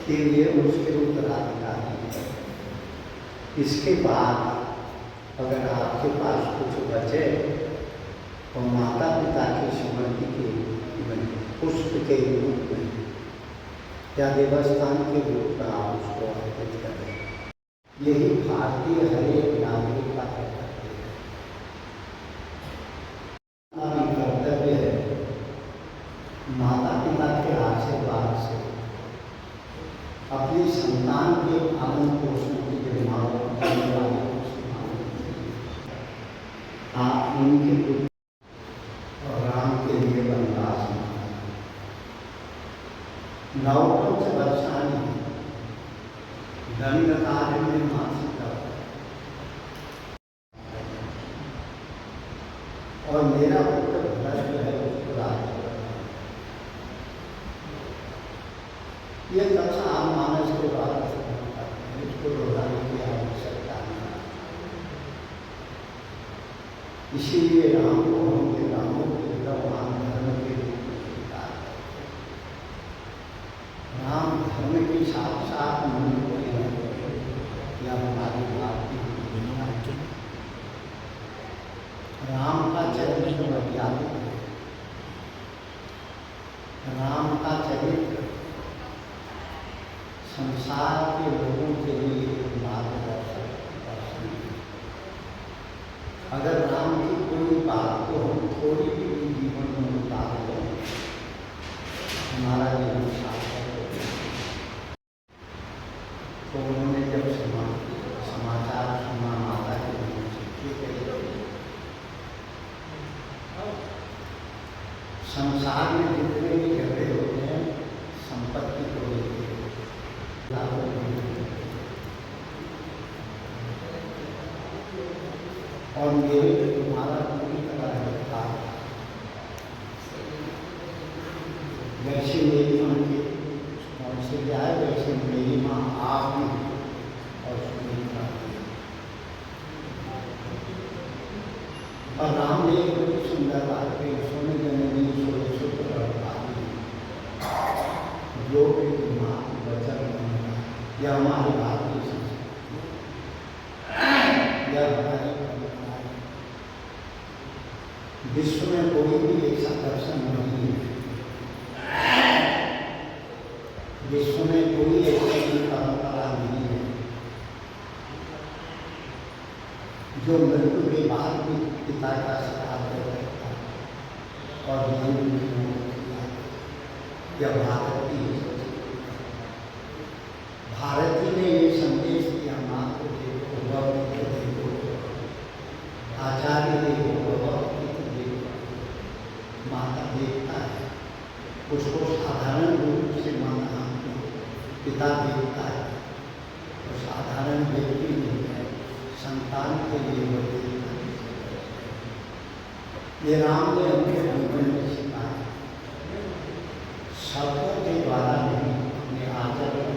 फिर ये उसके उत्तराधिकारी है। इसके बाद अगर आपके पास कुछ बचे तो माता पिता की स्मृति के पुष्प के रूप में या देवस्थान के रूप में आप उसको अर्पित करें। यही भारतीय हर एक नागरिक का कर्तव्य है। माता पिता के आशीर्वाद से अपनी संतान के पालन पोषण की जो आप उनके पुत्र और राम के लिए वनवास नवपंच वर्षाणी दंडकार में मासिका और मेरा पुत्र भरत जो है उसको राज्य ये कथा आप मानस के द्वारा इसको दोहराने की आवश्यकता नहीं। इसीलिए राम को हम रामों के भगवान धर्म के रूप में स्वीकार करते हैं। राम धर्म की साक्षात मूर्ति है या हमारी बात की राम का चरित्र मर्यादित है। राम का चरित्र संसार के लोगों के लिए मार्गदर्शन है। अगर राम की कोई बात को हम थोड़ी भी जीवन में उतार दें हमारा जीवन सार्थक हो। तो उन्होंने जब समाचार सुना माता के मुँह से संसार में जितने भी झगड़े होते हैं संपत्ति को लेकर और मेरे तुम्हारा पूरी तरह रहता वैसे मेरी माँ के और से जाए वैसे मेरी माँ आप ही और सुनीता। और राम ने एक बड़ी सुंदर बात कही सोने जननी सोने सुत्र जो भी माँ की वचन या हमारी बात की या हमारी विश्व में कोई भी ऐसा दर्शन नहीं है। विश्व में कोई ऐसी परंपरा नहीं है जो मृत्यु के बाद भी पिता का सत्कार करता है और या भारती ने ये संदेश दिया माँ को देखो देखो आचार्य देखो माता देखता है उसको साधारण रूप से माता पिता देखता है तो साधारण व्यक्ति नहीं है संतान के लिए वो देखता है। ये राम ने अपने जीवन में सिखाया शब्दों के द्वारा नहीं अपने आचरण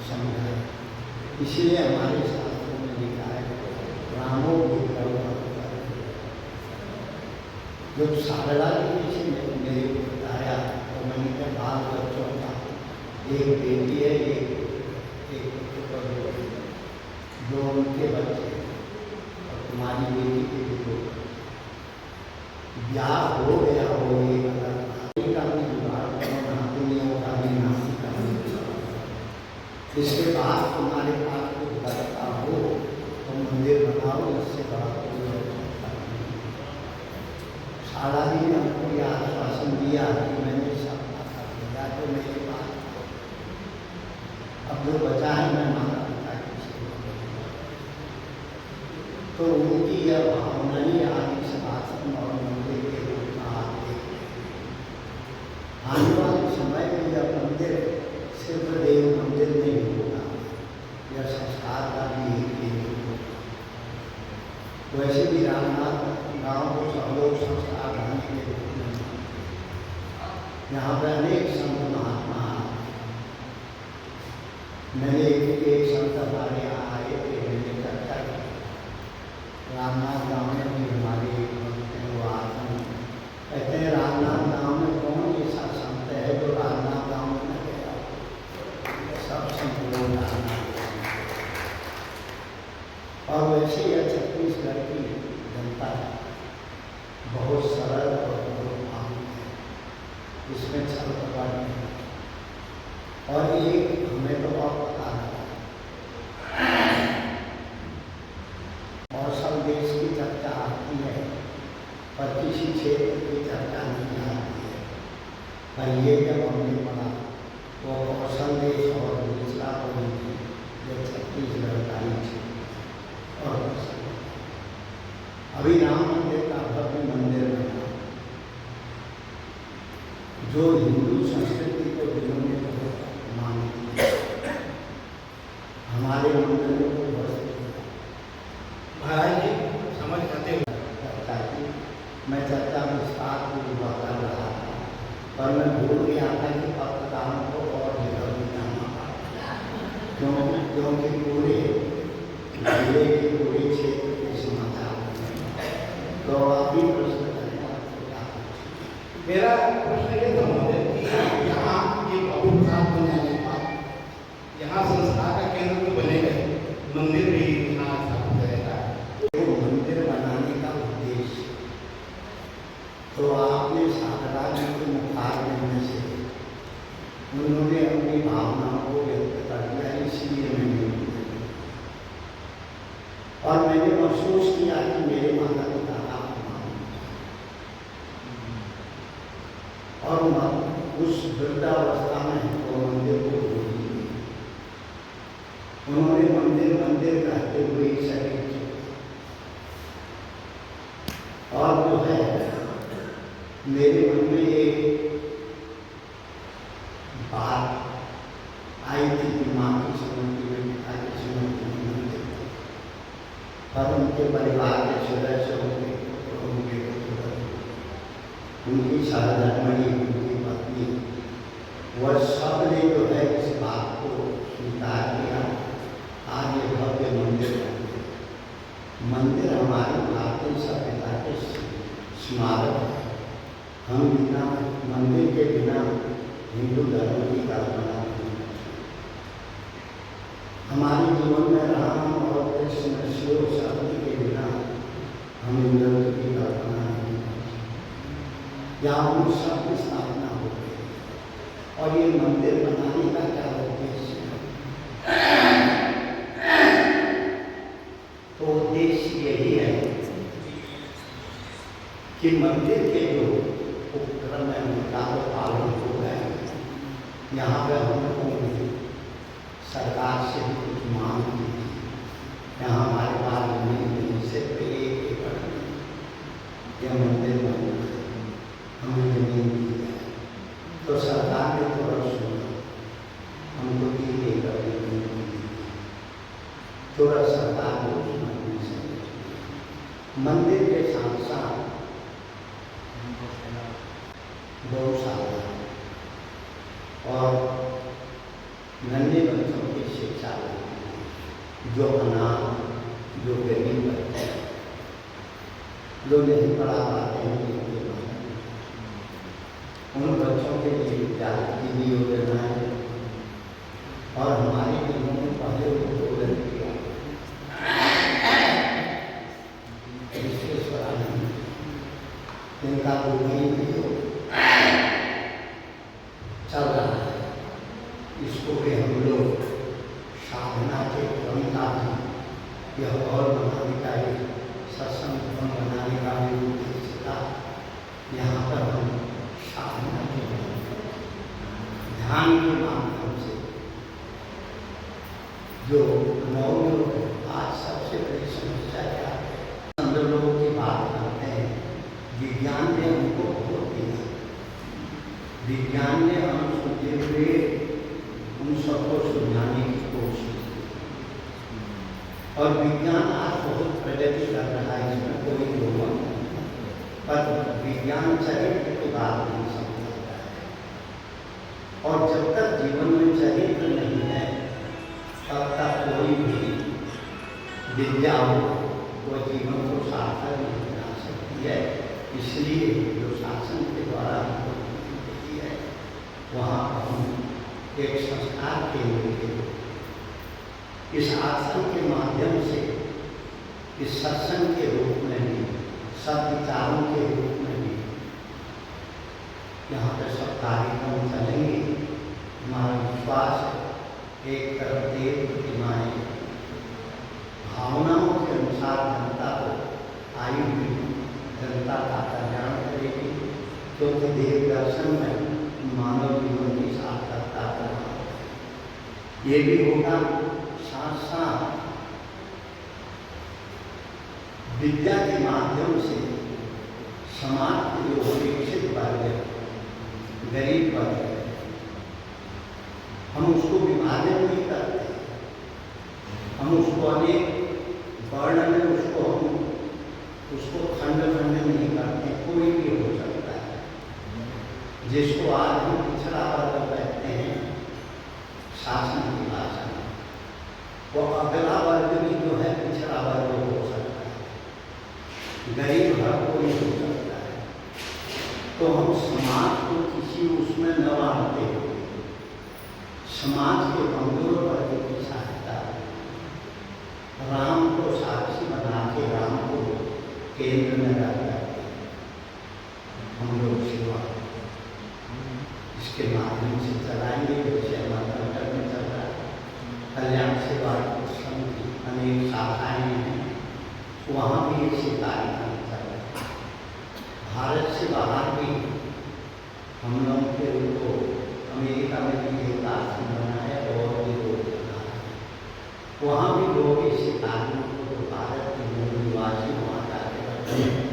समझाया। इसलिए हमारे शास्त्रों में लिखा है रामो जब शारदा के पीछे मेरे को बताया तो मैंने कहा बाल बच्चों का एक बेटी है एक जो उनके बच्चे और तुम्हारी बेटी के भी दो ब्याह हो गया हो इसके बाद तुम्हारे पास कुछ बचता हो तो मंदिर बनाओ इससे बड़ा शारदा जी ने हमको यह आश्वासन दिया कि मैंने सब कर दिया तो मेरे पास अब जो बचा है मैं माता पिता की सेवा तो उनकी यह भावना ही आदि शासन और मंदिर के रूप में आने वाले समय में यह मंदिर सिर्फ देव मंदिर नहीं होगा यह संस्कार का भी एक वैसे भी रामनाथ गाँव को सब लोग संस्कार ढाने के रूप में यहाँ पर अनेक संत महात्मा मैंने एक संत हमारे यहाँ आए थे मैंने चर्चा की रामनाथ गाँव में भी हमारे एक भक्त हैं वो आसन कहते हैं रामनाथ गाँव में कौन ऐसा संत है जो रामनाथ गाँव में न गया देखिए छत्तीसगढ़ की जनता बहुत सरल और बहुत भावुक है, इसमें छल कपट नहीं। और ये हमें तो और पता है, कौशल देश की चर्चा आती है पर किसी क्षेत्र की चर्चा नहीं आती है। पर ये जब हमने पढ़ा वो कौशल देश और दूसरा बोली थी जो छत्तीसगढ़ का ही क्षेत्र और अभी राम मंदिर का भव्य मंदिर बना जो हिंदू संस्कृति को जिन्होंने बहुत मानती है, हमारे मंदिरों को बहुत महाराज जी समझ आते हुए चर्चा की। मैं चर्चा विस्तार पूर्वक कर रहा था पर मैं भूल गया था कि पत्रकारों को और जगह भी जाना पड़ा, क्योंकि पूरे जिले के पूरे क्षेत्र के समाचार तो अभी प्रश्न करें। मेरा प्रश्न ये था महोदय कि यहाँ ये बाबू प्रसाद बनने के बाद यहाँ संस्था का केंद्र तो बनेगा, मंदिर भी यहाँ स्थापित करेगा। तो मंदिर बनाने का उद्देश्य तो आपने साधना जी के मुखार देने से उन्होंने अपनी भावनाओं को व्यक्त कर दिया, इसलिए मैंने और मैंने महसूस किया कि मेरे माता पिता का अपमान और उस वृद्धावस्था में वो मंदिर को भूल गए। उन्होंने मंदिर मंदिर कहते हुए शरीर और जो है मेरे मन में एक बात आई थी कि माँ की स्मृति में, पिता की स्मृति में मंदिर पर उनके परिवार के सदस्य होंगे तो उनके उनकी सहधर्मणी, उनकी पत्नी, वह सब ने जो है इस बात को स्वीकार किया। आज ये भव्य मंदिर है। मंदिर हमारी भारतीय सभ्यता के स्मारक है। हम बिना मंदिर के बिना हिंदू धर्म की कल्पना नहीं। हमारे जीवन में राम और कृष्ण शिव शक्ति के बिना हम हिंदुत्व की कल्पना नहीं करते। यहाँ उन सब की स्थापना हो गई और ये मंदिर बनाने का क्या उद्देश्य है? तो उद्देश्य यही है कि मंदिर के जो उपक्रम है उनका तो पालन हो गया। यहाँ पर हम लोगों ने सरकार से भी कुछ मांग की थी। यहाँ हमारे पास जमीन नहीं, सिर्फ 1 एकड़ यह मंदिर बनना है, हमें जमीन दी जाए। तो सरकार ने थोड़ा सुना, हमको 3 एकड़ जमीन दी। थोड़ा सरकार को सुनने से मंदिर के साथ साथ गौशाला और नन्हे बच्चों की शिक्षा जो अनाथ, जो गरीब बच्चे जो नहीं पढ़ा पाते हैं, उन बच्चों के लिए विद्यालय की भी योजना है। और हमारे दिनों में पहले उद्बोधन किया विश्वेश्वरानंद, जिनका दुबई में चल रहा है, इसको भी हम लोग साधना के क्रम का भी यह और बनाने का एक सत्संग क्रम बनाने का भी उद्देश्य था। यहाँ पर हम साधना के ध्यान के माध्यम से जो नवयुग आज सबसे बड़ी समस्या क्या है, अंदर लोगों की बात करते हैं। विज्ञान ने हमको बहुत दिया, विज्ञान ने हम सुनते हुए उन सबको सुलझाने की कोशिश की और विज्ञान आज बहुत प्रगति कर रहा है, इसमें कोई दो मत नहीं। पर विज्ञान चरित्र की बात नहीं समझता है और जब तक जीवन में चरित्र नहीं है तब तक कोई भी विद्या हो वो जीवन को सार्थक नहीं बना सकती है। इसलिए जो शासन के द्वारा हमको दी है वहाँ हम एक संस्कार केंद्र के इस आश्रम के माध्यम से इस सत्संग के रूप में भी, सद्विचारों के रूप में भी यहाँ पे सब कार्यक्रम चलेंगे। हमारा विश्वास है एक तरफ देव प्रतिमाएं भावनाओं के अनुसार जनता को आई हुई जनता का कल्याण करेगी, क्योंकि देव दर्शन में मानव जीवन की सार्थकता करना ये भी होगा। साथ साथ विद्या के माध्यम से समाज के जो अपेक्षित वर्ग है, गरीब वर्ग है, हम उसको विभाजन नहीं करते, हम उसको अनेक वर्ण में उसको खंड नहीं करते। कोई भी हो सकता है, जिसको आज हम पिछड़ा वर्ग कहते हैं शासन की भाषा में, वो अगला वर्ग भी जो है पिछड़ा वर्ग हो सकता है, गरीब हर कोई हो सकता है। तो हम समाज को किसी उसमें न बांधते हुए समाज के कमजोर वर्ग की सहायता, राम को साक्षी बना के राम को केंद्र में रख करके हम लोग सेवा इसके माध्यम से चलाएंगे। जैसे हमारा कंटर में चल रहा है कल्याण सेवा संघ की अनेक शाखाएं हैं, वहाँ भी ऐसे कार्यक्रम चल रहे हैं। भारत से बाहर भी हम लोग के उनको अमेरिका में भी एक आश्रम बनाया और भी लोग बना रहे हैं, वहाँ भी लोग ऐसे कार्यों को भारत के मूल निवासी वहाँ जाके करते हैं।